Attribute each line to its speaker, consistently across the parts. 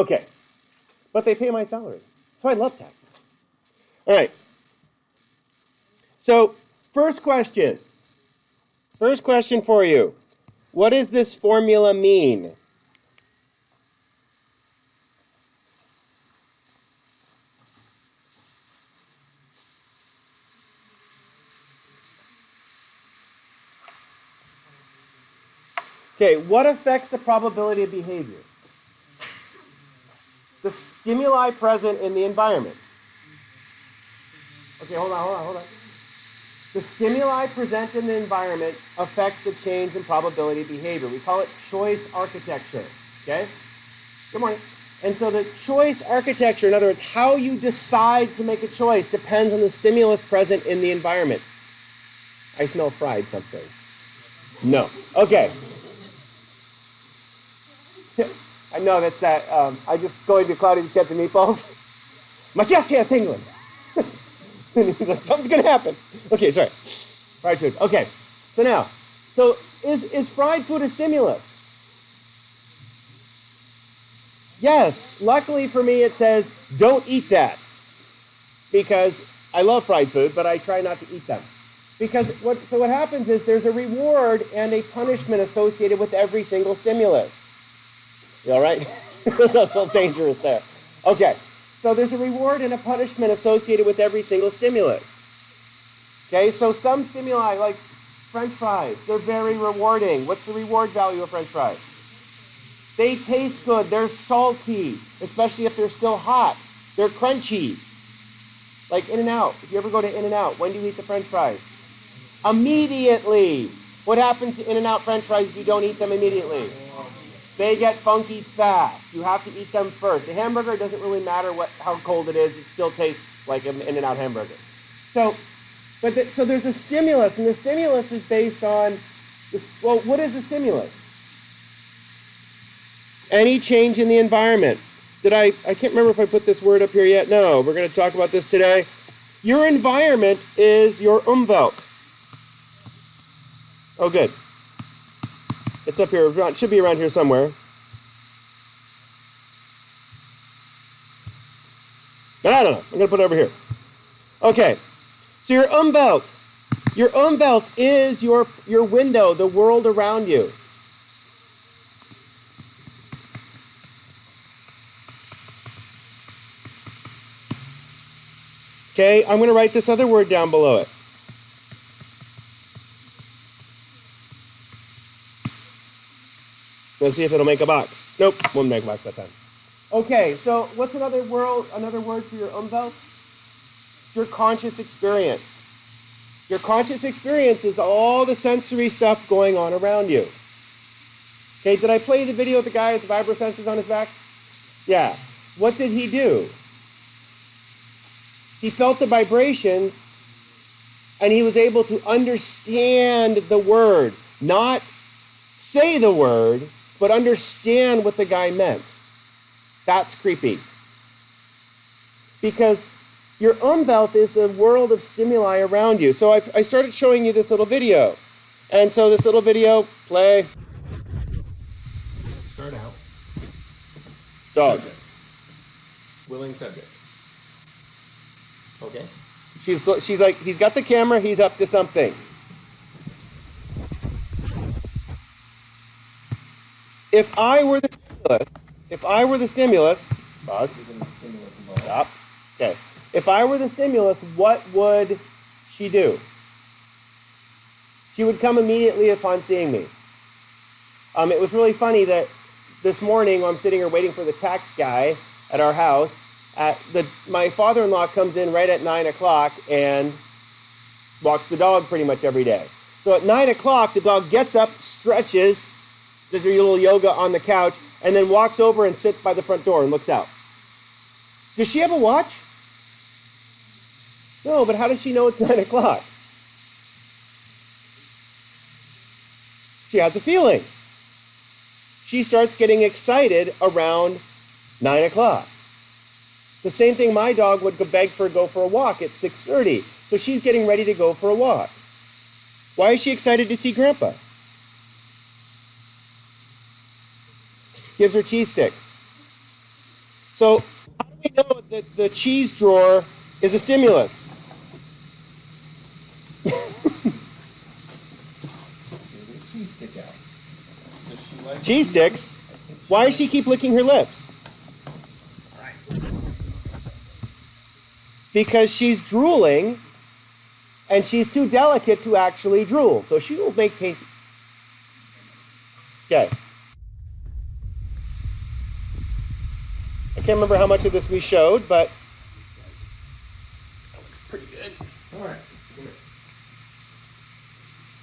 Speaker 1: Okay, but they pay my salary. So I love taxes. All right. So first question. First question for you. What does this formula mean? Okay, what affects the probability of behavior? The stimuli present in the environment. Okay, hold on. The stimuli present in the environment affects the change in probability of behavior. We call it choice architecture. Okay? Good morning. And so the choice architecture, in other words, how you decide to make a choice, depends on the stimulus present in the environment. I smell fried something. No. Okay. I know that's that. I just going to Cloudy with Chips and Meatballs. My chest hair's tingling. And he's like, something's going to happen. Okay, sorry. Fried food. Okay. So now, is fried food a stimulus? Yes. Luckily for me, it says, don't eat that. Because I love fried food, but I try not to eat them. Because what happens is there's a reward and a punishment associated with every single stimulus. You all right? That's so dangerous there. Okay. So there's a reward and a punishment associated with every single stimulus. Okay, so some stimuli, like French fries, they're very rewarding. What's the reward value of French fries? They taste good. They're salty, especially if they're still hot. They're crunchy. Like In-N-Out. If you ever go to In-N-Out, when do you eat the French fries? Immediately. What happens to In-N-Out French fries if you don't eat them immediately? They get funky fast. You have to eat them first. The hamburger doesn't really matter how cold it is. It still tastes like an In-N-Out hamburger. So there's a stimulus, and the stimulus is based on, well, what is the stimulus? Any change in the environment. I can't remember if I put this word up here yet. No, we're going to talk about this today. Your environment is your Umwelt. Oh, good. It's up here. It should be around here somewhere. But I don't know. I'm going to put it over here. Okay. So your Umwelt. Your Umwelt is your window, the world around you. Okay, I'm going to write this other word down below it. Let's see if it'll make a box. Nope, won't make a box that time. Okay, so what's another word for your Umwelt? Your conscious experience. Your conscious experience is all the sensory stuff going on around you. Okay, did I play the video of the guy with the vibrosensors on his back? Yeah. What did he do? He felt the vibrations, and he was able to understand the word. Not say the word, but understand what the guy meant. That's creepy. Because your Umwelt is the world of stimuli around you. So I started showing you this little video. And so this little video, play.
Speaker 2: Start out.
Speaker 1: Dog.
Speaker 2: Subject. Willing subject. Okay.
Speaker 1: She's like, he's got the camera, he's up to something. If I were the stimulus, pause.
Speaker 2: Isn't the stimulus involved?
Speaker 1: Stop. Okay. If I were the stimulus, what would she do? She would come immediately upon seeing me. It was really funny that this morning when I'm sitting here waiting for the tax guy at our house, my father-in-law comes in right at 9 o'clock and walks the dog pretty much every day. So at 9 o'clock, the dog gets up, stretches, does her little yoga on the couch, and then walks over and sits by the front door and looks out. Does she have a watch? No, but how does she know it's 9 o'clock? She has a feeling. She starts getting excited around 9 o'clock. The same thing, my dog would go for a walk at 6:30. So she's getting ready to go for a walk. Why is she excited to see Grandpa? Gives her cheese sticks. So how do we know that the cheese drawer is a stimulus?
Speaker 2: Cheese stick out. Does she like
Speaker 1: Cheese sticks? Why does she keep licking her lips? Because she's drooling, and she's too delicate to actually drool. So she will make pain. Okay. I can't remember how much of this we showed, but that looks pretty good.
Speaker 2: All right.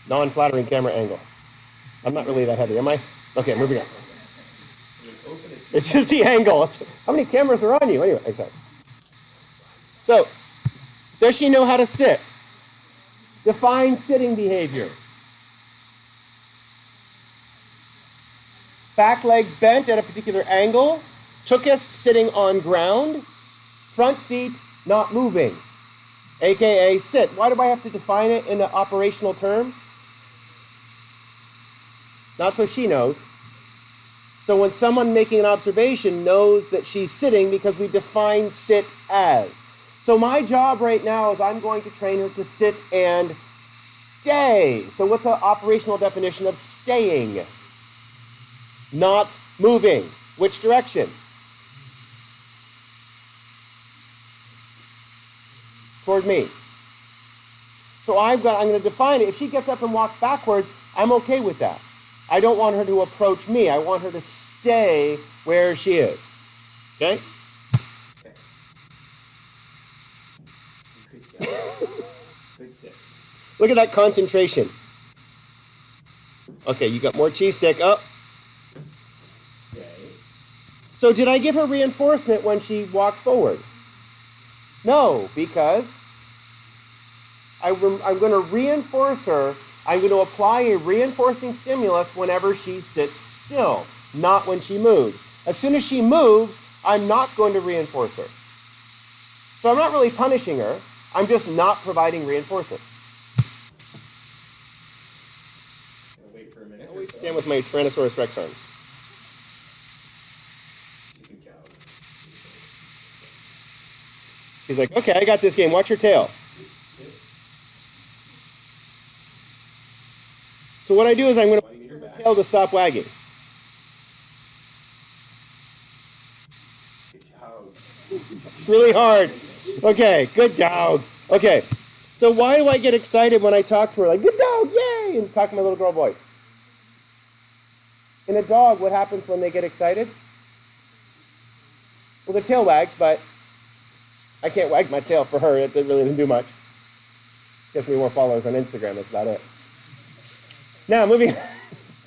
Speaker 1: Non-flattering camera angle. I'm not really that heavy, am I? Okay, moving on. It's just the angle. How many cameras are on you? Anyway, exactly. So, does she know how to sit? Define sitting behavior. Back legs bent at a particular angle. Tuchus sitting on ground. Front feet not moving. AKA sit. Why do I have to define it in the operational terms? Not so she knows. So when someone making an observation knows that she's sitting because we define sit as. So my job right now is I'm going to train her to sit and stay. So what's the operational definition of staying? Not moving. Which direction? Toward me. So I'm going to define it. If she gets up and walks backwards, I'm okay with that. I don't want her to approach me. I want her to stay where she is. Okay?
Speaker 2: Good job. Good sit.
Speaker 1: Look at that concentration. Okay, you got more cheese stick. Oh.
Speaker 2: Stay.
Speaker 1: So did I give her reinforcement when she walked forward? No, because I'm going to reinforce her. I'm going to apply a reinforcing stimulus whenever she sits still, not when she moves. As soon as she moves, I'm not going to reinforce her. So I'm not really punishing her. I'm just not providing reinforcement.
Speaker 2: Wait for a minute.
Speaker 1: I always stand with my Tyrannosaurus Rex arms.
Speaker 2: Good job.
Speaker 1: She's like, okay, I got this game. Watch your tail.
Speaker 2: Sit.
Speaker 1: So what I do is I'm going to
Speaker 2: Why do you need her
Speaker 1: put
Speaker 2: back?
Speaker 1: her tail to stop wagging.
Speaker 2: Good job.
Speaker 1: It's really hard. Okay, good dog. Okay, so why do I get excited when I talk to her? Like, good dog, yay! And talk in my little girl voice. In a dog, what happens when they get excited? Well, the tail wags, but I can't wag my tail for her. It really didn't do much. Gets me more followers on Instagram, that's about it. Now, moving,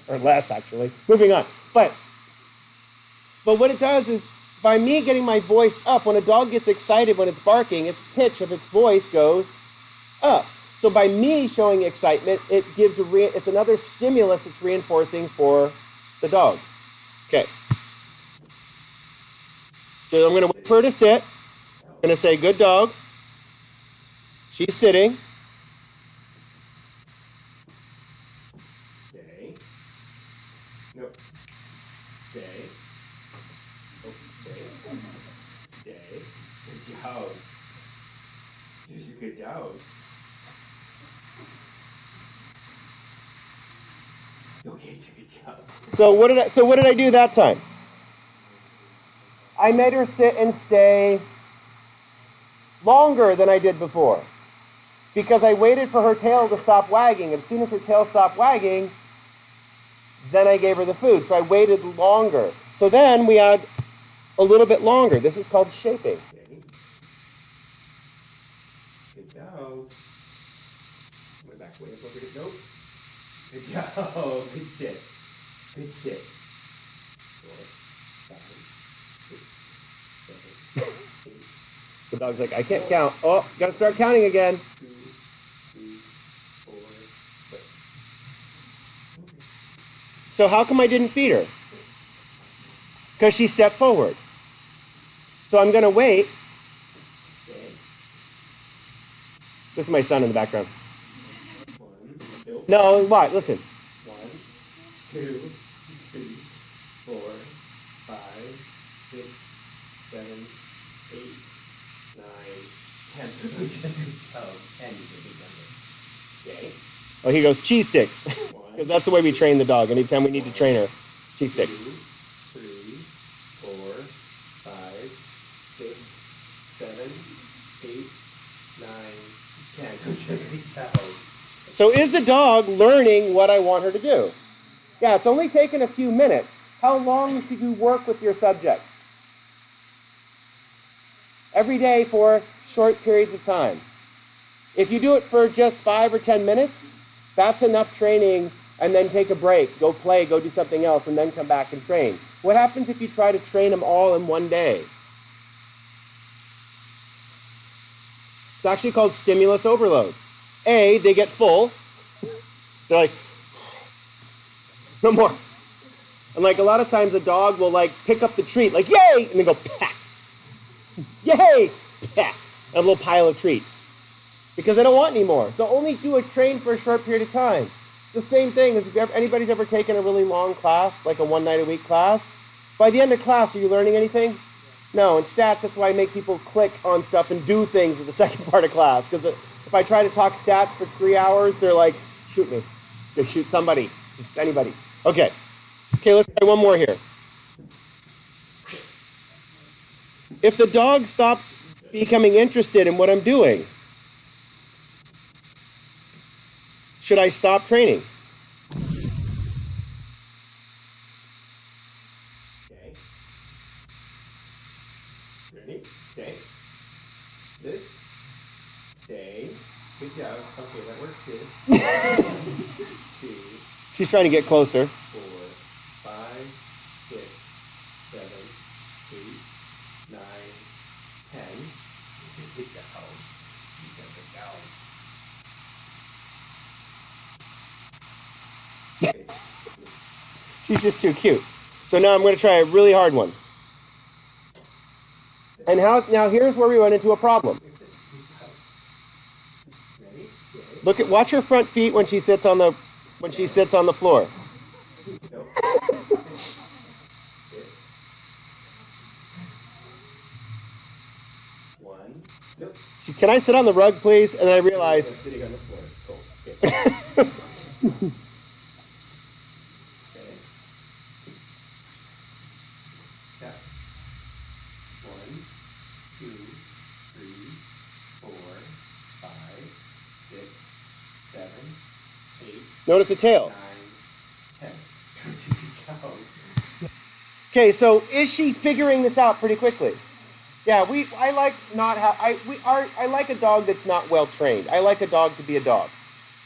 Speaker 1: or less actually, moving on. But what it does is, by me getting my voice up, when a dog gets excited when it's barking, its pitch of its voice goes up. So by me showing excitement, it gives it's another stimulus it's reinforcing for the dog. Okay. So I'm going to wait for her to sit. I'm going to say, good dog. She's sitting.
Speaker 2: Stay. No. Stay. Oh, stay. Stay. Good job. She's a good dog. Okay, good job.
Speaker 1: So what did I do that time? I made her sit and stay longer than I did before. Because I waited for her tail to stop wagging. As soon as her tail stopped wagging, then I gave her the food. So I waited longer. So then we add a little bit longer. This is called shaping.
Speaker 2: Okay. Good dog. Went back way appropriate. Nope. Good job. Good sit. Good sit. 4, 5, 6, 7, 8.
Speaker 1: The dog's like, I can't count. Oh, gotta start counting again.
Speaker 2: 2, 3, 4, 5.
Speaker 1: So how come I didn't feed her? Because she stepped forward. So I'm gonna wait.
Speaker 2: Stay.
Speaker 1: This is my son in the background.
Speaker 2: 1. Nope.
Speaker 1: No, what? Listen.
Speaker 2: 1, 2, 3, 4, 5, 6, 7, 8, 9, 10. Oh, 10 is a big number. Okay.
Speaker 1: Oh, he goes cheese sticks. Because that's the way we train the dog. Anytime we need to train her, cheese sticks.
Speaker 2: 2, 3, 4, 5, 6, 7, 8, 9, 10. Holy cow.
Speaker 1: So is the dog learning what I want her to do? Yeah, it's only taken a few minutes. How long should you work with your subject? Every day for short periods of time. If you do it for just 5 or 10 minutes, that's enough training, and then take a break, go play, go do something else, and then come back and train. What happens if you try to train them all in one day? It's actually called stimulus overload. A, they get full. They're like, no more. And like a lot of times the dog will like pick up the treat, like, yay, and then go, pack. Yay, pack. And a little pile of treats. Because they don't want any more. So only do a train for a short period of time. The same thing as if anybody's ever taken a really long class, like a 1 night a week class. By the end of class, are you learning anything? No, in stats, that's why I make people click on stuff and do things with the second part of class. Because if I try to talk stats for 3 hours, they're like, shoot me. Just shoot somebody, just anybody. Okay, let's try one more here. If the dog stops becoming interested in what I'm doing, should I stop training?
Speaker 2: Okay. Ready? Stay. Good. Stay. Good job. Okay, that works too. 2,
Speaker 1: She's trying to get closer.
Speaker 2: 4, 5, 6, 7, 8, 9, 10. Is it good down? Good down.
Speaker 1: She's just too cute. So now I'm going to try a really hard one. And now here's where we run into a problem. Watch her front feet when she sits on the floor.
Speaker 2: One. Nope.
Speaker 1: Can I sit on the rug, please? And then I realize.
Speaker 2: I'm sitting on the floor. It's cold. Okay. Yeah. 1, 2, 3, 4, 5, 6, 7, 8.
Speaker 1: Notice the tail.
Speaker 2: 9, 10.
Speaker 1: Okay, so is she figuring this out pretty quickly? Yeah, I like a dog that's not well trained. I like a dog to be a dog.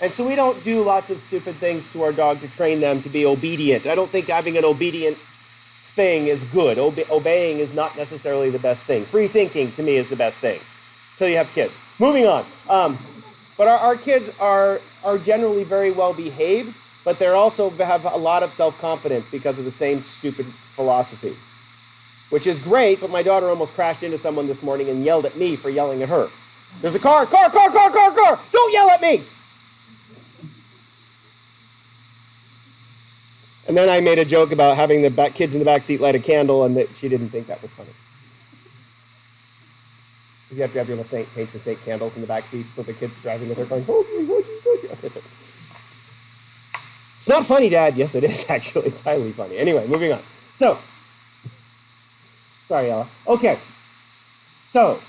Speaker 1: And so we don't do lots of stupid things to our dog to train them to be obedient. I don't think having an obedient thing is good. Obeying is not necessarily the best thing. Free thinking, to me, is the best thing. Until you have kids. Moving on. But our kids are generally very well behaved, but they also have a lot of self-confidence because of the same stupid philosophy. Which is great, but my daughter almost crashed into someone this morning and yelled at me for yelling at her. There's a car! Don't yell at me! And then I made a joke about having the kids in the back seat light a candle, and that she didn't think that was funny. You have to have your patron saint candles in the back seat so the kids driving with her going, hold me. It's not funny, Dad. Yes, it is, actually. It's highly funny. Anyway, moving on. So, sorry, Ella. Okay. So,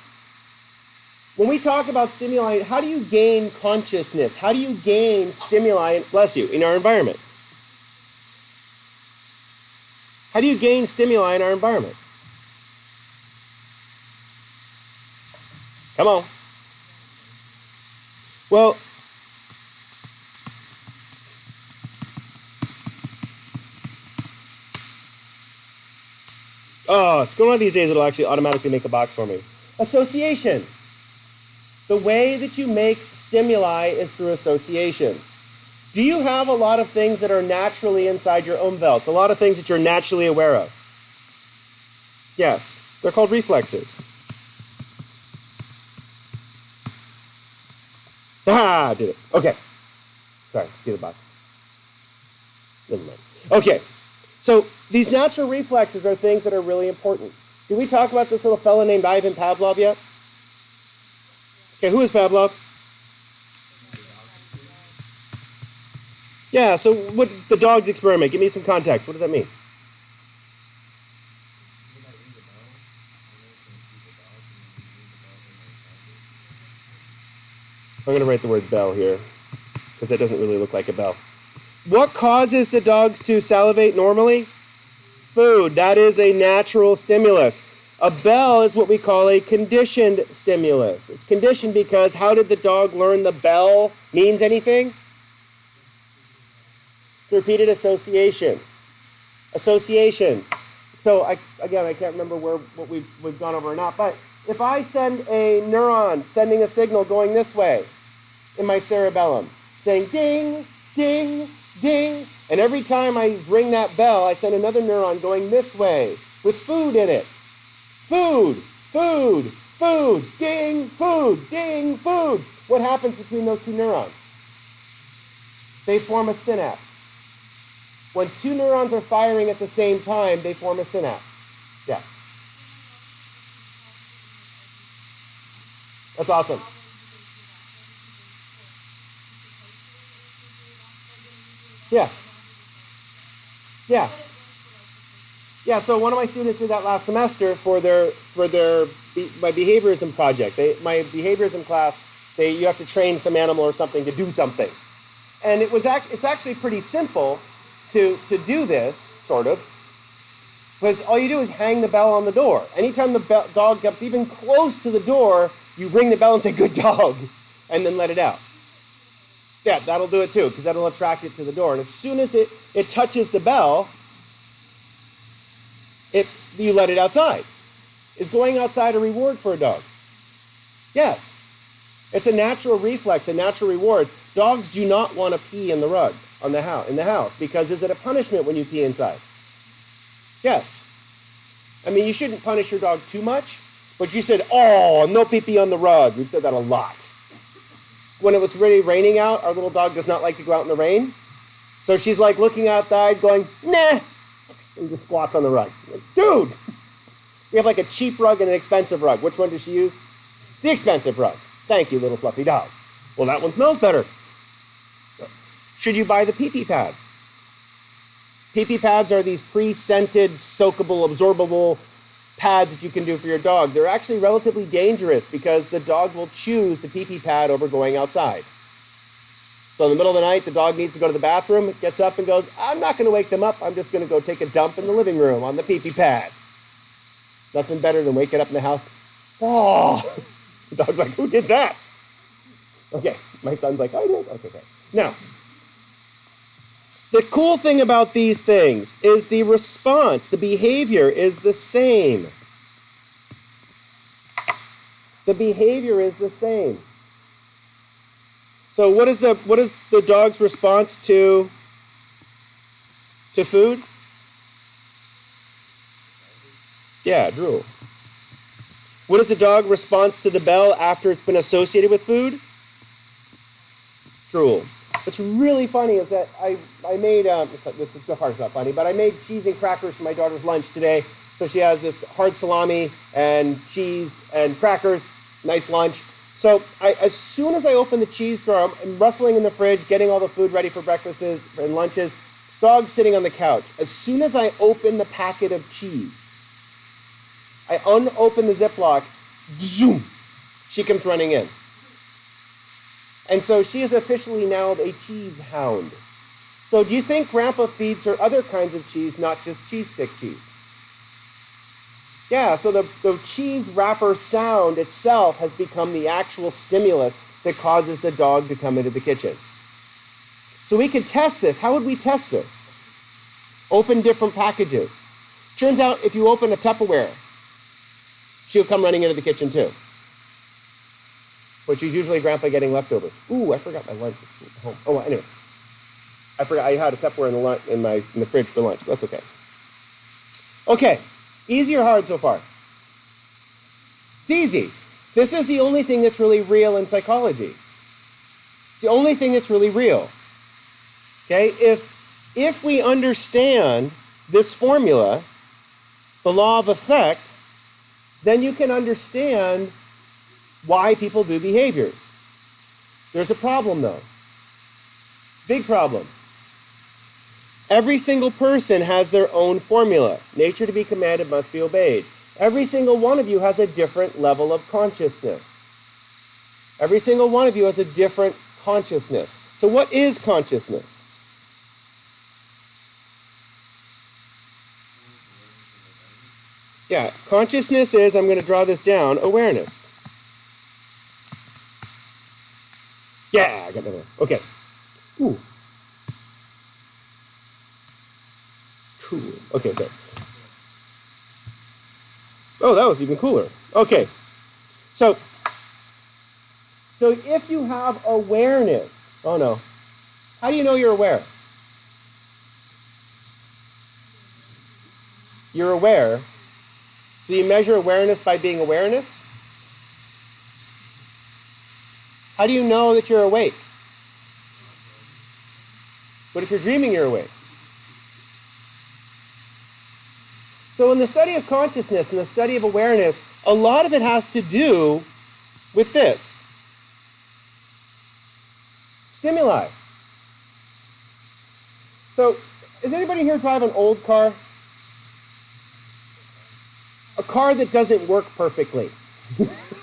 Speaker 1: when we talk about stimuli, how do you gain consciousness? How do you gain stimuli, bless you, in our environment? How do you gain stimuli in our environment? Come on. Well, it's going one of these days it'll actually automatically make a box for me. Association. The way that you make stimuli is through associations. Do you have a lot of things that are naturally inside your Umwelt? A lot of things that you're naturally aware of? Yes. They're called reflexes. Ah, did it. Okay. Sorry, see the box. Never mind. Okay. So these natural reflexes are things that are really important. Did we talk about this little fella named Ivan Pavlov yet? Okay, who is Pavlov? Yeah, so what the dog's experiment? Give me some context. What does that mean? I'm going to write the word bell here, because that doesn't really look like a bell. What causes the dogs to salivate normally? Food. That is a natural stimulus. A bell is what we call a conditioned stimulus. It's conditioned because how did the dog learn the bell means anything? Repeated associations. Associations. So, I can't remember what we've gone over or not, but if I send a neuron sending a signal going this way in my cerebellum, saying ding, ding, ding, and every time I ring that bell, I send another neuron going this way with food in it. Food, food, food, ding, food, ding, food. What happens between those two neurons? They form a synapse. When two neurons are firing at the same time, they form a synapse. Yeah. That's awesome. Yeah. Yeah. Yeah, so one of my students did that last semester for my behaviorism project. My behaviorism class, you have to train some animal or something to do something. And it's actually pretty simple to do this, sort of, because all you do is hang the bell on the door. Anytime the dog gets even close to the door, you ring the bell and say, good dog, and then let it out. Yeah, that'll do it too, because that'll attract it to the door. And as soon as it touches the bell, you let it outside. Is going outside a reward for a dog? Yes. It's a natural reflex, a natural reward. Dogs do not want to pee in the rug in the house, because is it a punishment when you pee inside? Yes. I mean, you shouldn't punish your dog too much, but you said, oh, no pee-pee on the rug. We've said that a lot. When it was really raining out, our little dog does not like to go out in the rain. So she's like looking outside going, nah, and just squats on the rug. Like, dude, we have like a cheap rug and an expensive rug. Which one does she use? The expensive rug. Thank you, little fluffy dog. Well, that one smells better. Should you buy the pee-pee pads? Pee-pee pads are these pre-scented, soakable, absorbable pads that you can do for your dog. They're actually relatively dangerous because the dog will choose the pee-pee pad over going outside. So in the middle of the night, the dog needs to go to the bathroom, gets up and goes, I'm not going to wake them up. I'm just going to go take a dump in the living room on the pee-pee pad. Nothing better than waking up in the house. Oh, the dog's like, who did that? Okay, my son's like, I did. Okay. Now, the cool thing about these things is the response, the behavior is the same. The behavior is the same. So what is the dog's response to food? Yeah, drool. What is the dog response to the bell after it's been associated with food? Drool. What's really funny is that I made, this is the part's not funny, but I made cheese and crackers for my daughter's lunch today. So she has this hard salami and cheese and crackers, nice lunch. So as soon as I open the cheese drawer, I'm rustling in the fridge, getting all the food ready for breakfasts and lunches. Dog's sitting on the couch. As soon as I open the packet of cheese, I unopen the Ziploc, zoom, she comes running in. And so she is officially now a cheese hound. So do you think Grandpa feeds her other kinds of cheese, not just cheese stick cheese? Yeah, so the cheese wrapper sound itself has become the actual stimulus that causes the dog to come into the kitchen. So we could test this. How would we test this? Open different packages. Turns out if you open a Tupperware, she'll come running into the kitchen too. Which is usually Grandpa getting leftovers. Ooh, I forgot my lunch at home. Oh, well, anyway. I forgot I had a Tupperware in the fridge for lunch. That's okay. Okay. Easy or hard so far? It's easy. This is the only thing that's really real in psychology. It's the only thing that's really real. Okay? If we understand this formula, the law of effect, then you can understand why people do behaviors. There's a problem though. Big problem. Every single person has their own formula. Nature to be commanded must be obeyed. Every single one of you has a different level of consciousness. Every single one of you has a different consciousness. So what is consciousness? Yeah, consciousness is, I'm going to draw this down, awareness. Yeah, I got that one. Okay. Ooh. Cool. Okay, so. Oh, that was even cooler. Okay. So if you have awareness, oh no. How do you know you're aware? You're aware. So you measure awareness by being awareness? How do you know that you're awake? But if you're dreaming, you're awake. So in the study of consciousness and the study of awareness, a lot of it has to do with this. Stimuli. So, does anybody here drive an old car? A car that doesn't work perfectly.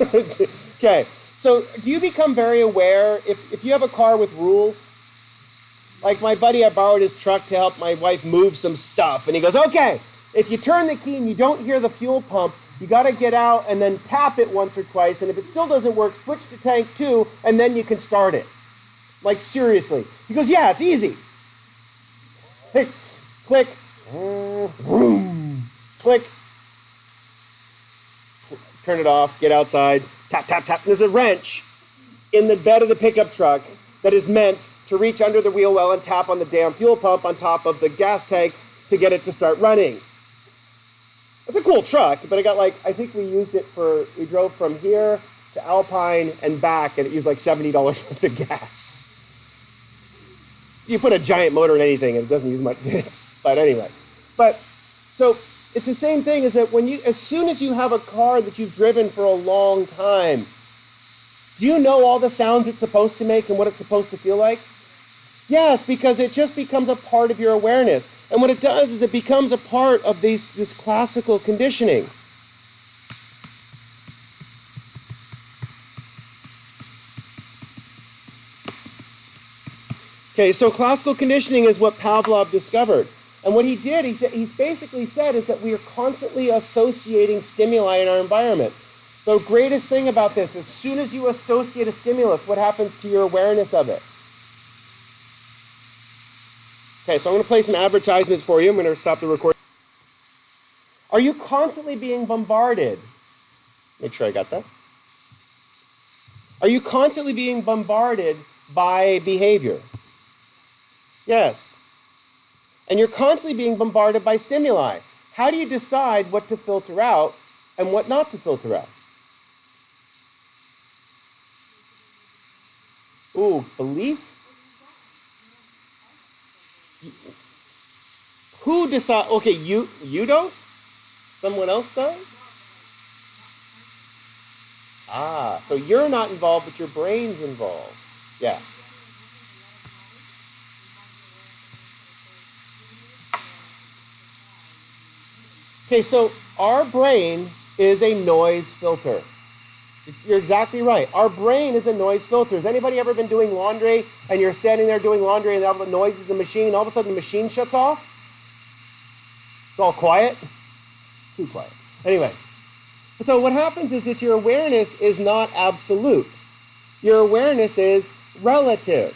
Speaker 1: Okay, so do you become very aware if you have a car with rules? Like my buddy, I borrowed his truck to help my wife move some stuff, and he goes, okay, if you turn the key and you don't hear the fuel pump, you got to get out and then tap it once or twice, and if it still doesn't work, switch to tank 2, and then you can start it. Like, seriously. He goes, yeah, it's easy. Click, click, click. Turn it off, get outside, tap, tap, tap. There's a wrench in the bed of the pickup truck that is meant to reach under the wheel well and tap on the damn fuel pump on top of the gas tank to get it to start running. It's a cool truck, but I think we drove from here to Alpine and back, and it used like $70 worth of gas. You put a giant motor in anything, and it doesn't use much. But anyway. So it's the same thing as that as soon as you have a car that you've driven for a long time, do you know all the sounds it's supposed to make and what it's supposed to feel like? Yes, because it just becomes a part of your awareness. And what it does is it becomes a part of this classical conditioning. Okay, so classical conditioning is what Pavlov discovered. And what he did, he's basically said, is that we are constantly associating stimuli in our environment. The greatest thing about this, as soon as you associate a stimulus, what happens to your awareness of it? Okay, so I'm going to play some advertisements for you. I'm going to stop the recording. Are you constantly being bombarded? Make sure I got that. Are you constantly being bombarded by behavior? Yes. And you're constantly being bombarded by stimuli. How do you decide what to filter out and what not to filter out? Ooh, belief? Who decides? Okay, you don't? Someone else does? Ah, so you're not involved, but your brain's involved. Yeah. Okay, so our brain is a noise filter. You're exactly right. Our brain is a noise filter. Has anybody ever been doing laundry and you're standing there doing laundry and all the noise is the machine, all of a sudden the machine shuts off? It's all quiet? Too quiet. Anyway, so what happens is that your awareness is not absolute. Your awareness is relative.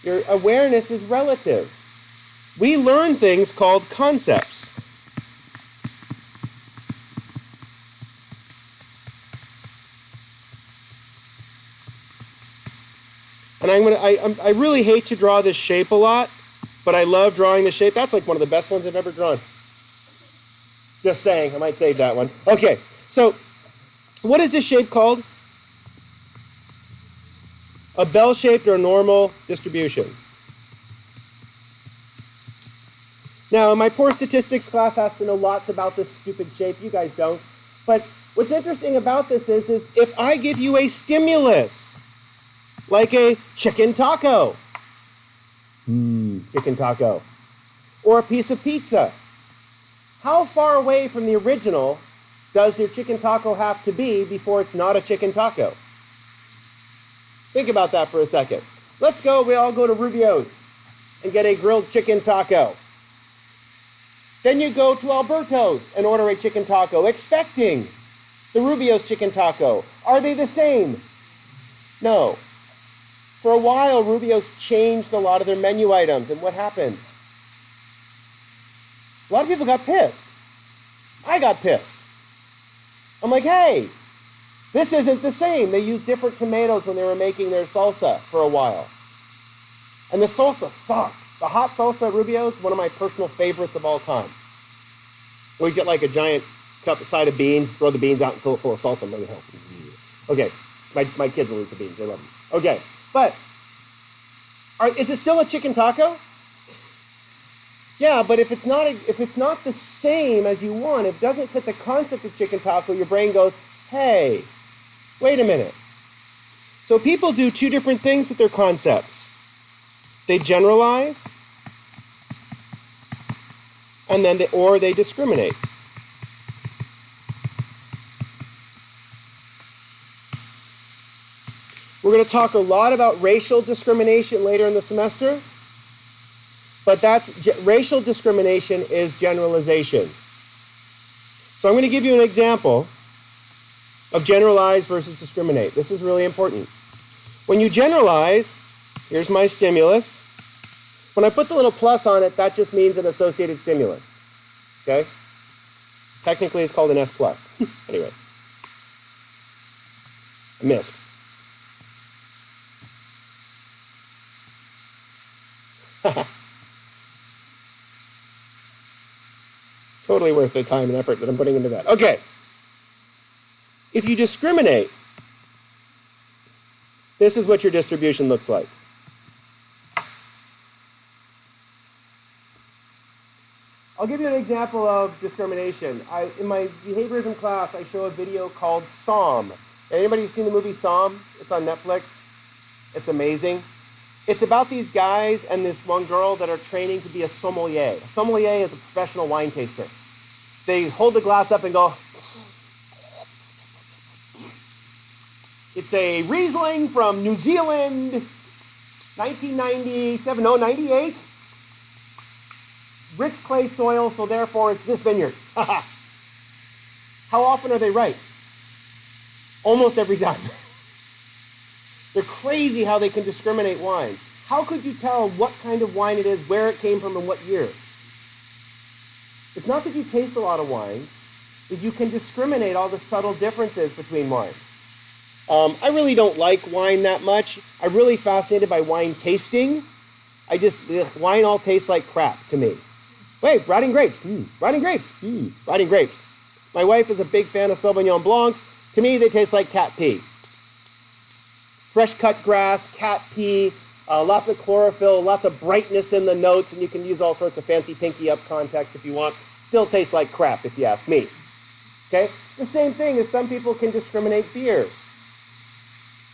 Speaker 1: Your awareness is relative. We learn things called concepts. And I really hate to draw this shape a lot, but I love drawing the shape. That's like one of the best ones I've ever drawn. Just saying, I might save that one. Okay, so what is this shape called? A bell-shaped or normal distribution. Now, my poor statistics class has to know lots about this stupid shape. You guys don't. But what's interesting about this is if I give you a stimulus, like a chicken taco, chicken taco, or a piece of pizza, how far away from the original does your chicken taco have to be before it's not a chicken taco? Think about that for a second. Let's go, we all go to Rubio's and get a grilled chicken taco. Then you go to Alberto's and order a chicken taco, expecting the Rubio's chicken taco. Are they the same? No. For a while, Rubio's changed a lot of their menu items, and what happened? A lot of people got pissed. I got pissed. I'm like, hey, this isn't the same. They used different tomatoes when they were making their salsa for a while. And the salsa sucked. The hot salsa at Rubio's, one of my personal favorites of all time. We get like a giant cup side of beans, throw the beans out and fill it full of salsa and bring it home. Okay, my kids will eat the beans. They love them. Okay, but is it still a chicken taco? Yeah, but if it's not the same as you want, if it doesn't fit the concept of chicken taco, your brain goes, hey, wait a minute. So people do two different things with their concepts. They generalize, and then they discriminate. We're going to talk a lot about racial discrimination later in the semester, but racial discrimination is generalization. So I'm going to give you an example of generalize versus discriminate. This is really important. When you generalize, here's my stimulus. When I put the little plus on it, that just means an associated stimulus. Okay? Technically, it's called an S plus. Anyway. I missed. Totally worth the time and effort that I'm putting into that. Okay. If you discriminate, this is what your distribution looks like. I'll give you an example of discrimination. In my behaviorism class, I show a video called Psalm. Anybody seen the movie Psalm? It's on Netflix. It's amazing. It's about these guys and this one girl that are training to be a sommelier. A sommelier is a professional wine taster. They hold the glass up and go, it's a Riesling from New Zealand, 1997, no, 98. Rich clay soil, so therefore it's this vineyard. How often are they right? Almost every time. They're crazy how they can discriminate wines. How could you tell what kind of wine it is, where it came from, and what year? It's not that you taste a lot of wines, is you can discriminate all the subtle differences between wines. I really don't like wine that much. I'm really fascinated by wine tasting. Wine all tastes like crap to me. Wait, rotting grapes. Rotting grapes. Rotting grapes. My wife is a big fan of Sauvignon Blancs. To me, they taste like cat pee. Fresh cut grass, cat pee, lots of chlorophyll, lots of brightness in the notes, and you can use all sorts of fancy pinky up context if you want. Still tastes like crap, if you ask me. Okay? The same thing as some people can discriminate beers.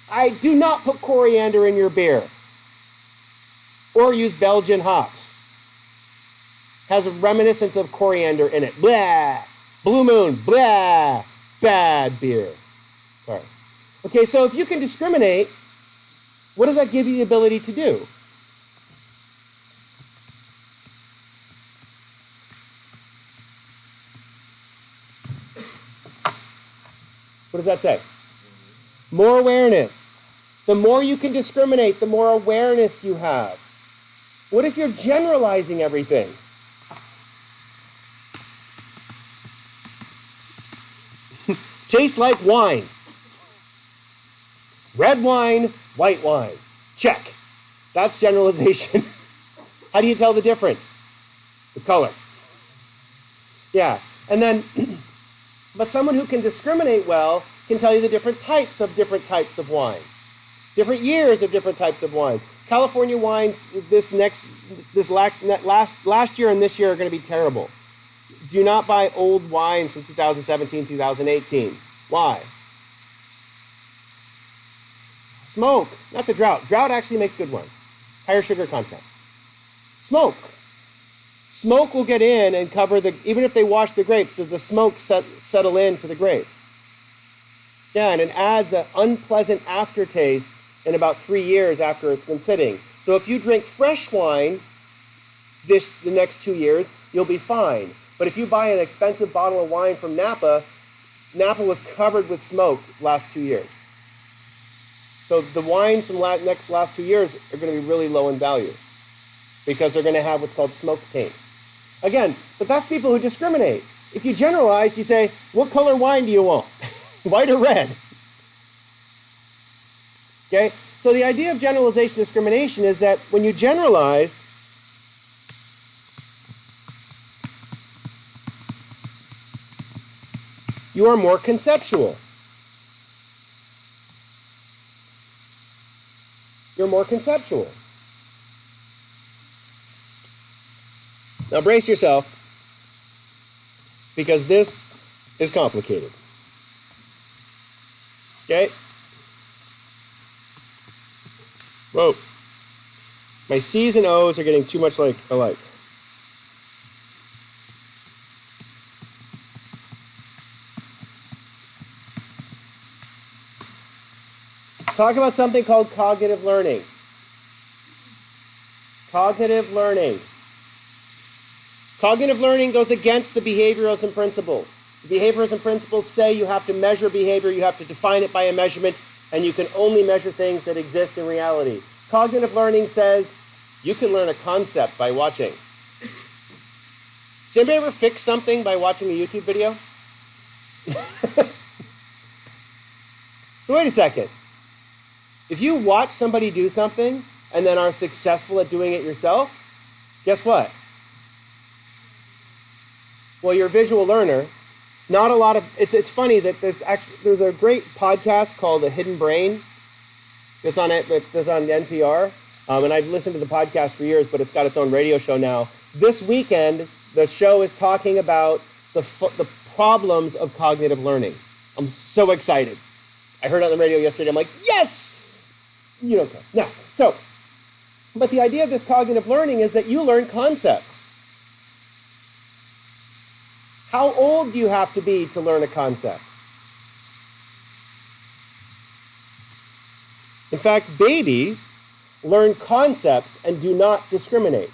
Speaker 1: I do not put coriander in your beer. Or use Belgian hops. Has a reminiscence of coriander in it. Blah! Blue Moon. Blah! Bad beer. Sorry. Okay, so if you can discriminate, what does that give you the ability to do? What does that say? More awareness. The more you can discriminate, the more awareness you have. What if you're generalizing everything? Tastes like wine. Red wine, white wine. Check. That's generalization. How do you tell the difference? The color. Yeah. And then, but someone who can discriminate well can tell you the different types of wine. Different years of different types of wine. California wines last year and this year are going to be terrible. Do not buy old wines from 2017, 2018. Why? Smoke, not the drought. Drought actually makes good wines. Higher sugar content. Smoke. Smoke will get in and cover even if they wash the grapes, does the smoke settle into the grapes? Yeah, and it adds an unpleasant aftertaste in about 3 years after it's been sitting. So if you drink fresh wine the next 2 years, you'll be fine. But if you buy an expensive bottle of wine from Napa, Napa was covered with smoke last 2 years. So the wines from last 2 years are going to be really low in value because they're going to have what's called smoke taint. Again, but that's people who discriminate. If you generalize, you say, what color wine do you want? White or red? Okay? So the idea of generalization discrimination is that when you generalize, you are more conceptual. You're more conceptual. Now brace yourself, because this is complicated. Okay? Whoa. My C's and O's are getting too much alike. Talk about something called cognitive learning. Cognitive learning. Cognitive learning goes against the behaviorism principles. The behaviorism principles say you have to measure behavior, you have to define it by a measurement, and you can only measure things that exist in reality. Cognitive learning says you can learn a concept by watching. Does anybody ever fix something by watching a YouTube video? So wait a second. If you watch somebody do something and then are successful at doing it yourself, guess what? Well, you're a visual learner. Not a lot of it's funny that there's a great podcast called The Hidden Brain that's on NPR, and I've listened to the podcast for years, but it's got its own radio show now. This weekend, the show is talking about the problems of cognitive learning. I'm so excited. I heard it on the radio yesterday. I'm like, yes. You don't care. Now, but the idea of this cognitive learning is that you learn concepts. How old do you have to be to learn a concept? In fact, babies learn concepts and do not discriminate.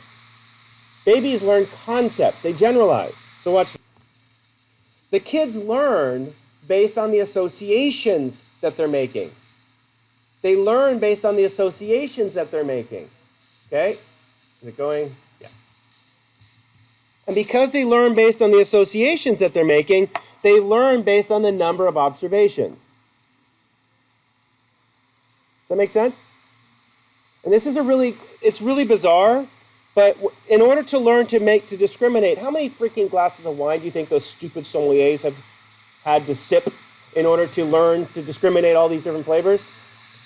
Speaker 1: Babies learn concepts. They generalize. So watch. The kids learn based on the associations that they're making. They learn based on the associations that they're making. Okay? Is it going? Yeah. And because they learn based on the associations that they're making, they learn based on the number of observations. Does that make sense? And this is it's really bizarre, but in order to learn to discriminate, how many freaking glasses of wine do you think those stupid sommeliers have had to sip in order to learn to discriminate all these different flavors?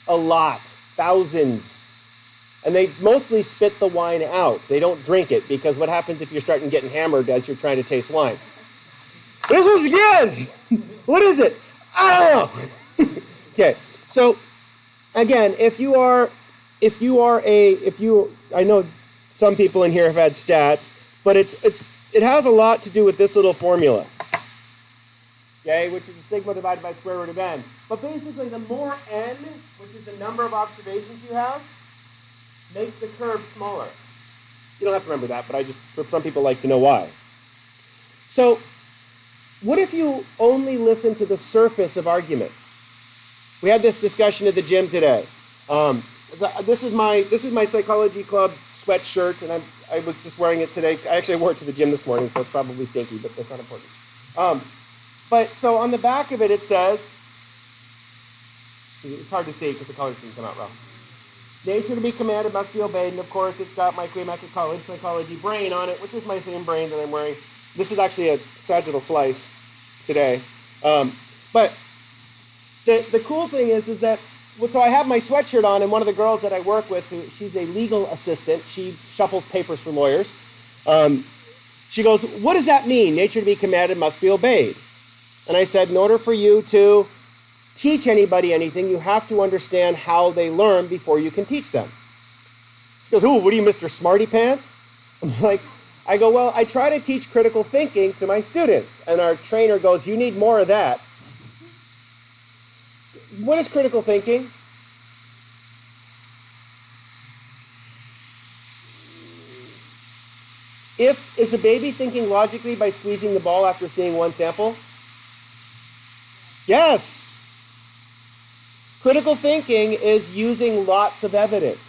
Speaker 1: A lot. Thousands. And they mostly spit the wine out. They don't drink it, because what happens if you're starting getting hammered as you're trying to taste wine? This is good! What is it? Oh! Okay, so again, I know some people in here have had stats, but it has a lot to do with this little formula. Okay, which is the sigma divided by square root of n. But basically, the more n, which is the number of observations you have, makes the curve smaller. You don't have to remember that, but some people like to know why. So, what if you only listen to the surface of arguments? We had this discussion at the gym today. This is my psychology club sweatshirt, and I was just wearing it today. I actually wore it to the gym this morning, so it's probably stinky, but that's not important. But so on the back of it, it says, it's hard to see because the colors didn't come out well. Nature to be commanded must be obeyed, and of course it's got my Queen-Master College psychology brain on it, which is my same brain that I'm wearing. This is actually a sagittal slice today. But the cool thing is that so I have my sweatshirt on, and one of the girls that I work with, she's a legal assistant. She shuffles papers for lawyers. She goes, "What does that mean? Nature to be commanded must be obeyed." And I said, in order for you to teach anybody anything, you have to understand how they learn before you can teach them. She goes, "Ooh, what are you, Mr. Smarty Pants?" I go, "Well, I try to teach critical thinking to my students." And our trainer goes, "You need more of that." What is critical thinking? Is the baby thinking logically by squeezing the ball after seeing one sample? Yes. Critical thinking is using lots of evidence,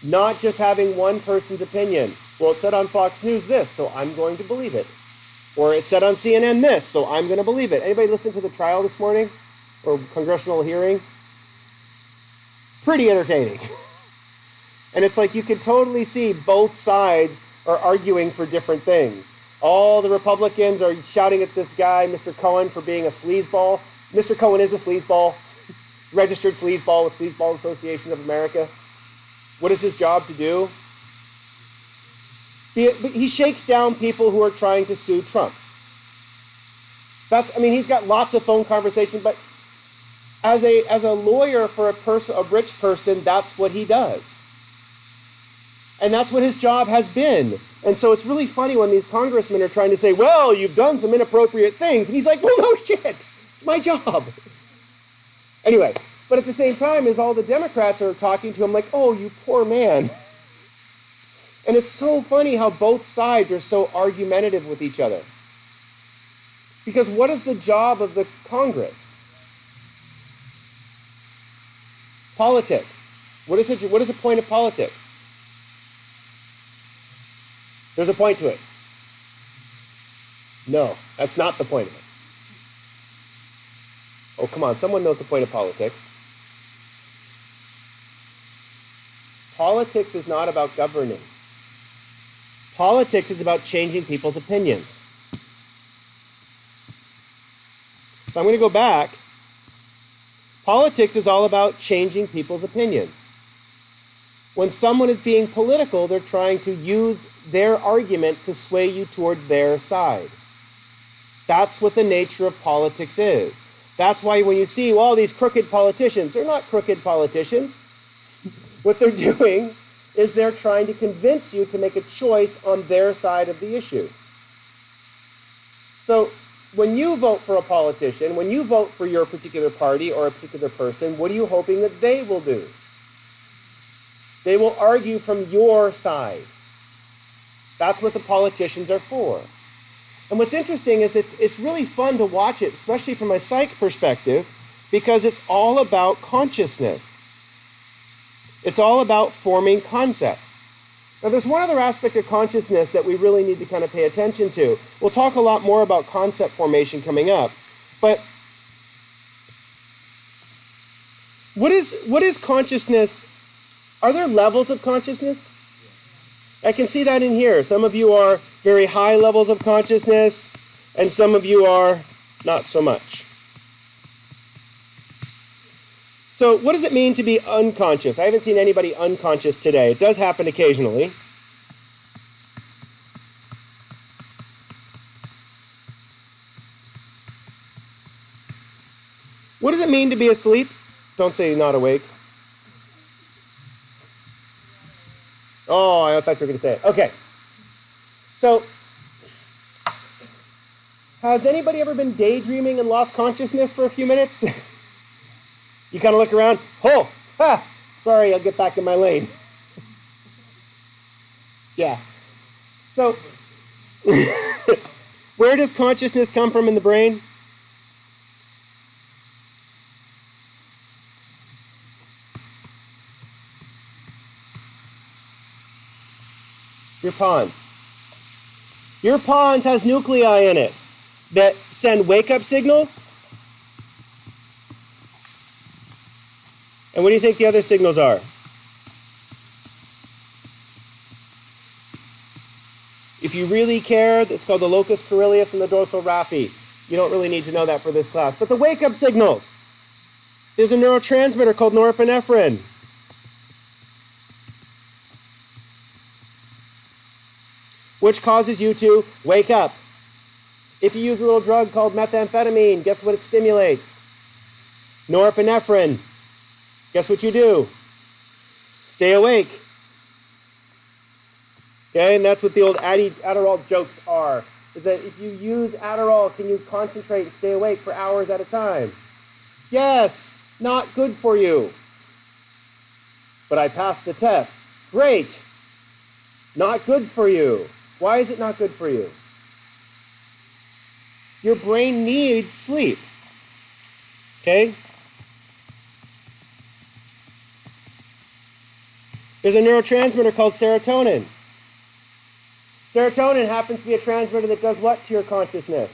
Speaker 1: not just having one person's opinion. Well, it said on Fox News this, so I'm going to believe it. Or it said on CNN this, so I'm going to believe it. Anybody listen to the trial this morning? Or congressional hearing? Pretty entertaining. And it's like you can totally see both sides are arguing for different things. All the Republicans are shouting at this guy, Mr. Cohen, for being a sleazeball. Mr. Cohen is a sleazeball, registered sleazeball with Sleazeball Association of America. What is his job to do? He shakes down people who are trying to sue Trump. He's got lots of phone conversations, but as a lawyer for a rich person, that's what he does. And that's what his job has been. And so it's really funny when these congressmen are trying to say, well, you've done some inappropriate things. And he's like, well, no shit. It's my job. Anyway, but at the same time, as all the Democrats are talking to him like, oh, you poor man. And it's so funny how both sides are so argumentative with each other. Because what is the job of the Congress? Politics. What is the point of politics? There's a point to it. No, that's not the point of it. Oh, come on, someone knows the point of politics. Politics is not about governing. Politics is about changing people's opinions. So I'm going to go back. Politics is all about changing people's opinions. When someone is being political, they're trying to use their argument to sway you toward their side. That's what the nature of politics is. That's why when you see all these crooked politicians, they're not crooked politicians. What they're doing is they're trying to convince you to make a choice on their side of the issue. So when you vote for a politician, when you vote for your particular party or a particular person, what are you hoping that they will do? They will argue from your side. That's what the politicians are for. And what's interesting is it's really fun to watch it, especially from a psych perspective, because it's all about consciousness. It's all about forming concepts. Now, there's one other aspect of consciousness that we really need to kind of pay attention to. We'll talk a lot more about concept formation coming up. But what is consciousness? Are there levels of consciousness? I can see that in here. Some of you are very high levels of consciousness, and some of you are not so much. So what does it mean to be unconscious? I haven't seen anybody unconscious today. It does happen occasionally. What does it mean to be asleep? Don't say not awake. Oh, I thought you were going to say it. Okay. So, has anybody ever been daydreaming and lost consciousness for a few minutes? You kind of look around. Oh, sorry, I'll get back in my lane. Yeah. So, where does consciousness come from in the brain? Your pons. Your pons has nuclei in it that send wake-up signals. And what do you think the other signals are? If you really care, it's called the locus coeruleus and the dorsal raphe. You don't really need to know that for this class. But the wake-up signals. There's a neurotransmitter called norepinephrine. Which causes you to wake up. If you use a little drug called methamphetamine, guess what it stimulates? Norepinephrine. Guess what you do? Stay awake. Okay, and that's what the old Adderall jokes are. Is that if you use Adderall, can you concentrate and stay awake for hours at a time? Yes, not good for you. But I passed the test. Great. Not good for you. Why is it not good for you? Your brain needs sleep. Okay? There's a neurotransmitter called serotonin. Serotonin happens to be a transmitter that does what to your consciousness?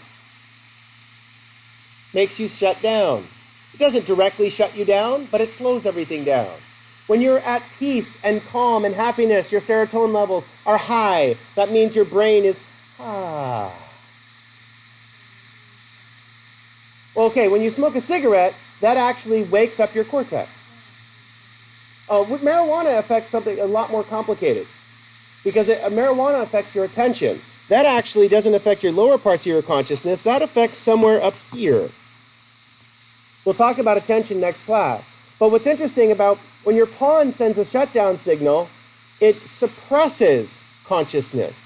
Speaker 1: Makes you shut down. It doesn't directly shut you down, but it slows everything down. When you're at peace and calm and happiness, your serotonin levels are high. That means your brain is Okay, when you smoke a cigarette, that actually wakes up your cortex. With marijuana affects something a lot more complicated, because marijuana affects your attention. That actually doesn't affect your lower parts of your consciousness. That affects somewhere up here. We'll talk about attention next class. But what's interesting about when your pawn sends a shutdown signal, it suppresses consciousness.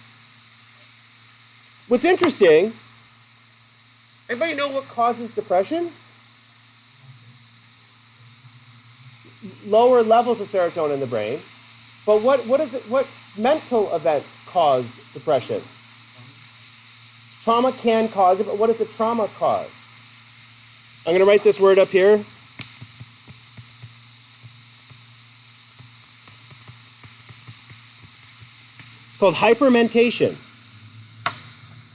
Speaker 1: What's interesting, anybody know what causes depression? Lower levels of serotonin in the brain. But what mental events cause depression? Trauma can cause it, but what does the trauma cause? I'm going to write this word up here. It's called hypermentation.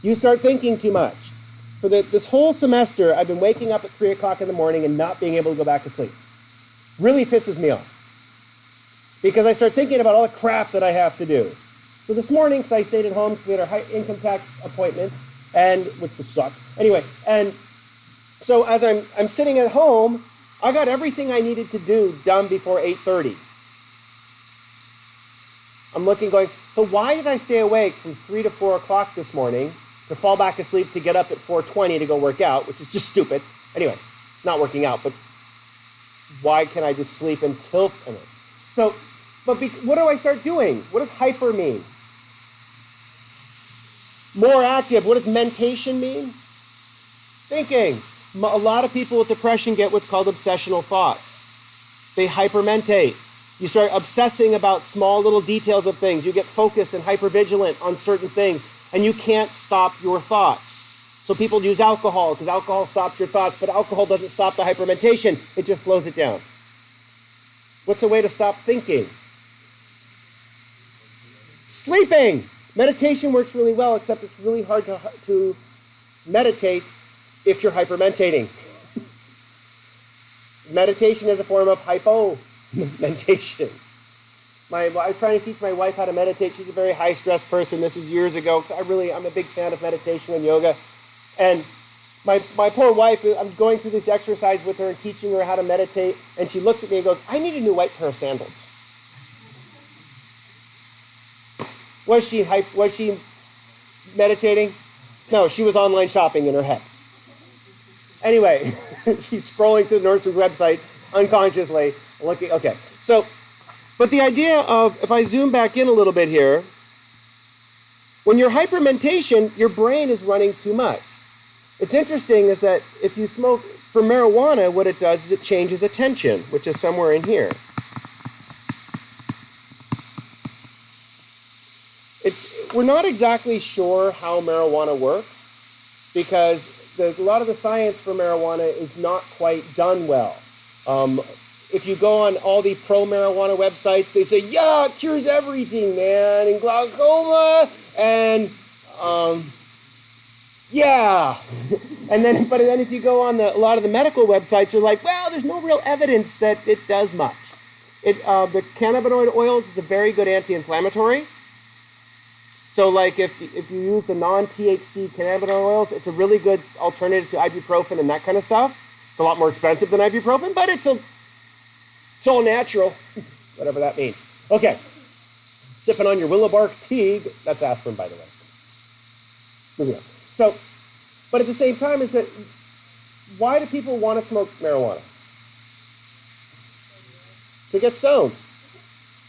Speaker 1: You start thinking too much. For this whole semester, I've been waking up at 3 o'clock in the morning and not being able to go back to sleep. Really pisses me off. Because I start thinking about all the crap that I have to do. So this morning, because I stayed at home, we had our income tax appointment, which was suck. Anyway, and so as I'm sitting at home, I got everything I needed to do done before 8:30. I'm looking going, so why did I stay awake from 3 to 4 o'clock this morning to fall back asleep to get up at 4:20 to go work out, which is just stupid. Anyway, not working out, but why can't I just sleep until... Anyway. So, what do I start doing? What does hyper mean? More active. What does mentation mean? Thinking. A lot of people with depression get what's called obsessional thoughts. They hypermentate. You start obsessing about small little details of things. You get focused and hypervigilant on certain things, and you can't stop your thoughts. So people use alcohol because alcohol stops your thoughts, but alcohol doesn't stop the hypermentation. It just slows it down. What's a way to stop thinking? Sleeping. Meditation works really well, except it's really hard to meditate if you're hypermentating. Meditation is a form of hypomentation. I'm trying to teach my wife how to meditate. She's a very high-stress person. This is years ago. I'm a big fan of meditation and yoga. And my poor wife, I'm going through this exercise with her and teaching her how to meditate, and she looks at me and goes, I need a new white pair of sandals. Was she meditating? No, she was online shopping in her head. Anyway, she's scrolling through the Nordstrom website unconsciously, looking, okay. So, but the idea of, if I zoom back in a little bit here, when you're hypermentation, your brain is running too much. It's interesting is that if you smoke, for marijuana, what it does is it changes attention, which is somewhere in here. We're not exactly sure how marijuana works because a lot of the science for marijuana is not quite done well. If you go on all the pro-marijuana websites, they say, yeah, it cures everything, man, and glaucoma, and yeah. But then if you go on a lot of the medical websites, you're like, well, there's no real evidence that it does much. The cannabinoid oils is a very good anti-inflammatory. So like if you use the non-THC cannabinoid oils, it's a really good alternative to ibuprofen and that kind of stuff. It's a lot more expensive than ibuprofen, but it's all natural, whatever that means. Okay, sipping on your willow bark tea. That's aspirin, by the way. Moving on. So, but at the same time, is that why do people want to smoke marijuana? To get stoned.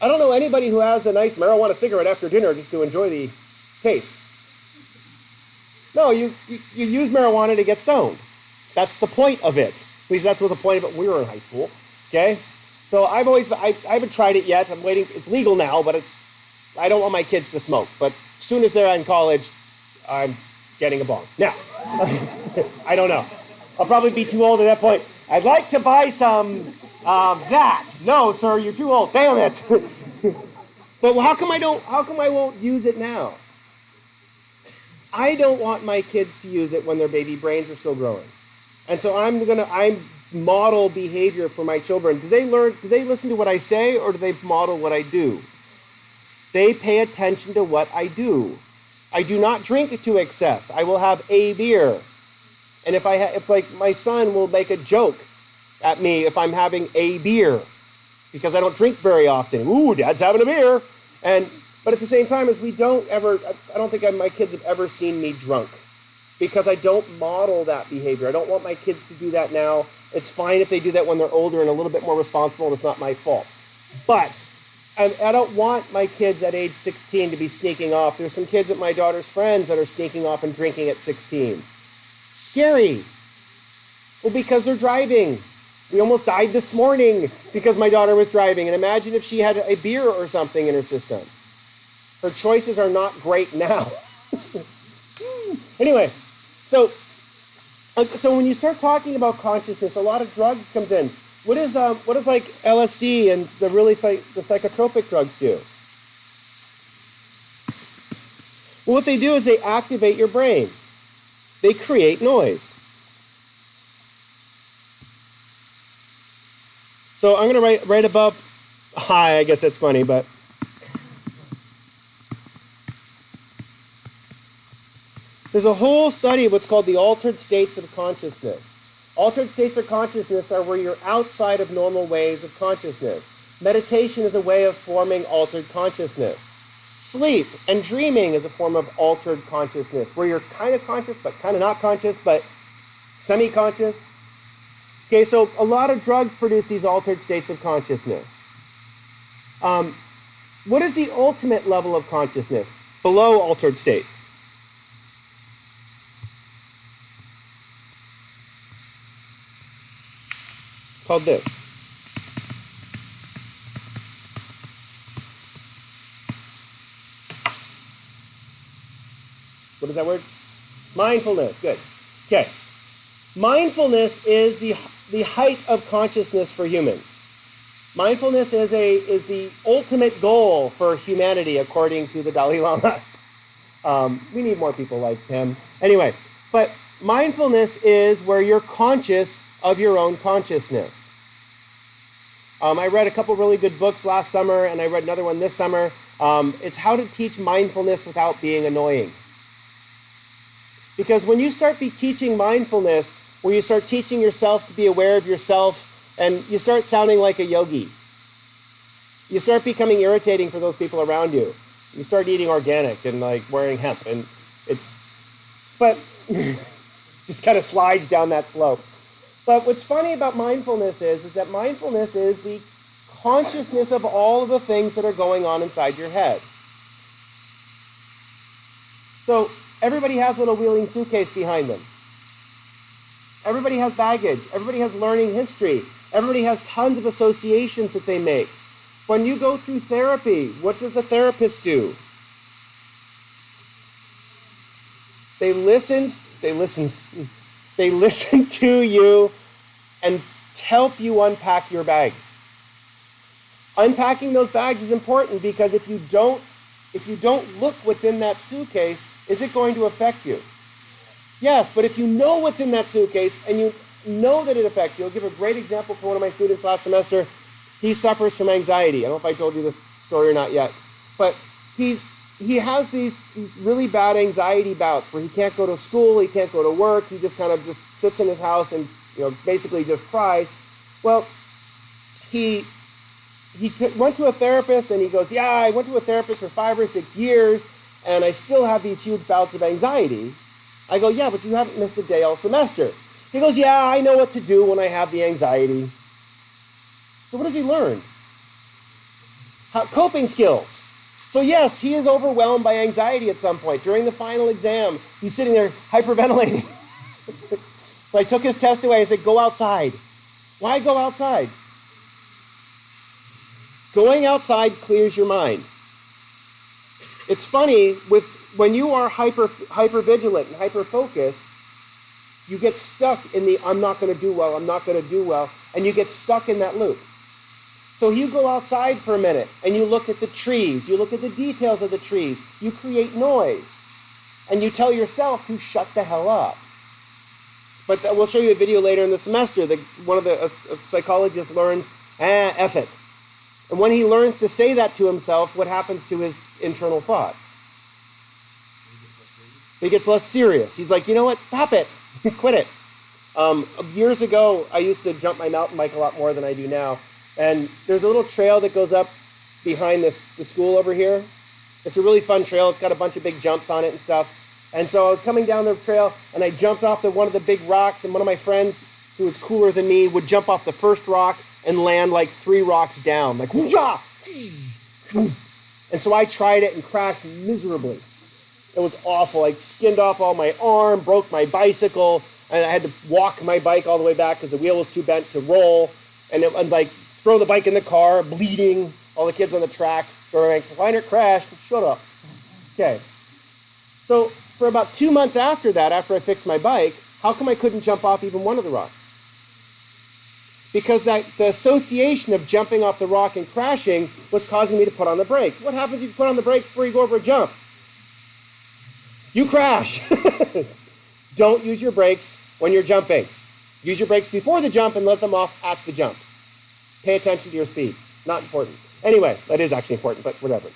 Speaker 1: I don't know anybody who has a nice marijuana cigarette after dinner just to enjoy the taste. No, you use marijuana to get stoned. That's the point of it. At least that's what the point of it when we were in high school. Okay? So I haven't tried it yet. I'm waiting. It's legal now, but I don't want my kids to smoke. But as soon as they're in college, I'm getting a bong. Now, I don't know. I'll probably be too old at that point. I'd like to buy some that. No, sir, you're too old. Damn it. But how come I won't use it now? I don't want my kids to use it when their baby brains are still growing. And so I'm model behavior for my children. Do they listen to what I say, or do they model what I do? They pay attention to what I do. I do not drink to excess. I will have a beer. And if like my son will make a joke at me if I'm having a beer, because I don't drink very often. Ooh, Dad's having a beer. But at the same time, I don't think my kids have ever seen me drunk, because I don't model that behavior. I don't want my kids to do that now. It's fine if they do that when they're older and a little bit more responsible, and it's not my fault. But I don't want my kids at age 16 to be sneaking off. There's some kids at my daughter's friends that are sneaking off and drinking at 16. Scary. Well, because they're driving. We almost died this morning because my daughter was driving. And imagine if she had a beer or something in her system. Her choices are not great now. Anyway, so when you start talking about consciousness, a lot of drugs comes in. What does like LSD and the psychotropic drugs do? Well, what they do is they activate your brain. They create noise. So I'm going to write above, hi, I guess that's funny, but there's a whole study of what's called the altered states of consciousness. Altered states of consciousness are where you're outside of normal ways of consciousness. Meditation is a way of forming altered consciousness. Sleep and dreaming is a form of altered consciousness, where you're kind of conscious, but kind of not conscious, but semi-conscious. Okay, so a lot of drugs produce these altered states of consciousness. What is the ultimate level of consciousness below altered states? It's called this. What is that word? Mindfulness. Good. Okay. Mindfulness is the height of consciousness for humans. Mindfulness is the ultimate goal for humanity, according to the Dalai Lama. We need more people like him. Anyway, but mindfulness is where you're conscious of your own consciousness. I read a couple really good books last summer, and I read another one this summer. It's how to teach mindfulness without being annoying. Because when you start teaching mindfulness, where you start teaching yourself to be aware of yourself, and you start sounding like a yogi, you start becoming irritating for those people around you. You start eating organic and like wearing hemp, and but just kind of slides down that slope. But what's funny about mindfulness is that mindfulness is the consciousness of all of the things that are going on inside your head. So everybody has a little wheeling suitcase behind them. Everybody has baggage. Everybody has learning history. Everybody has tons of associations that they make. When you go through therapy, what does a therapist do? They listen to you and help you unpack your bags. Unpacking those bags is important, because if you don't look what's in that suitcase, is it going to affect you? Yes, but if you know what's in that suitcase and you know that it affects you, I'll give a great example for one of my students last semester. He suffers from anxiety. I don't know if I told you this story or not yet, but he has these really bad anxiety bouts where he can't go to school, he can't go to work, he just kind of just sits in his house and basically just cries. Well, he went to a therapist, and he goes, yeah, I went to a therapist for 5 or 6 years, and I still have these huge bouts of anxiety. I go, yeah, but you haven't missed a day all semester. He goes, yeah, I know what to do when I have the anxiety. So what has he learned? Coping skills. So yes, he is overwhelmed by anxiety at some point. During the final exam, he's sitting there hyperventilating. So I took his test away. I said, go outside. Why go outside? Going outside clears your mind. It's funny, when you are hyper vigilant and hyper focused, you get stuck in the I'm not going to do well, I'm not going to do well, and you get stuck in that loop. So you go outside for a minute and you look at the trees, you look at the details of the trees, you create noise, and you tell yourself to shut the hell up. But we'll show you a video later in the semester that one of the psychologists learns, F it. And when he learns to say that to himself, what happens to his internal thoughts? He gets less serious. He's like, you know what, stop it, quit it. Years ago, I used to jump my mountain bike a lot more than I do now. And there's a little trail that goes up behind the school over here. It's a really fun trail. It's got a bunch of big jumps on it and stuff. And so I was coming down the trail, and I jumped off one of the big rocks, and one of my friends, who was cooler than me, would jump off the first rock and land like 3 rocks down, like, whoo-yah! And so I tried it and crashed miserably. It was awful. I skinned off all my arm, broke my bicycle, and I had to walk my bike all the way back because the wheel was too bent to roll, and like throw the bike in the car, bleeding, all the kids on the track going, Liner crashed, shut up. Okay. So for about 2 months after that, after I fixed my bike, how come I couldn't jump off even one of the rocks? Because the association of jumping off the rock and crashing was causing me to put on the brakes. What happens if you put on the brakes before you go over a jump? You crash. Don't use your brakes when you're jumping. Use your brakes before the jump and let them off at the jump. Pay attention to your speed. Not important. Anyway, that is actually important, but whatever.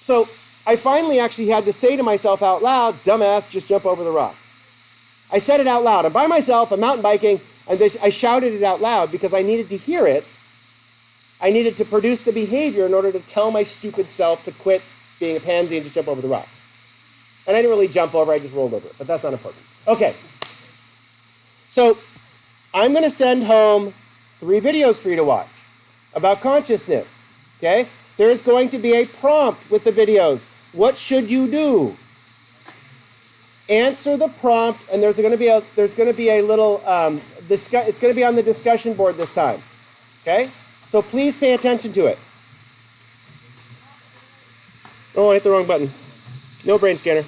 Speaker 1: So I finally actually had to say to myself out loud, dumbass, just jump over the rock. I said it out loud. I'm by myself, I'm mountain biking, and I shouted it out loud because I needed to hear it. I needed to produce the behavior in order to tell my stupid self to quit being a pansy and just jump over the rock. And I didn't really jump over, I just rolled over it, but that's not important. Okay. So I'm going to send home 3 videos for you to watch about consciousness. Okay? There's going to be a prompt with the videos. What should you do? Answer the prompt, and there's going to be a little it's going to be on the discussion board this time. Okay? So please pay attention to it. Oh, I hit the wrong button. No brain scanner.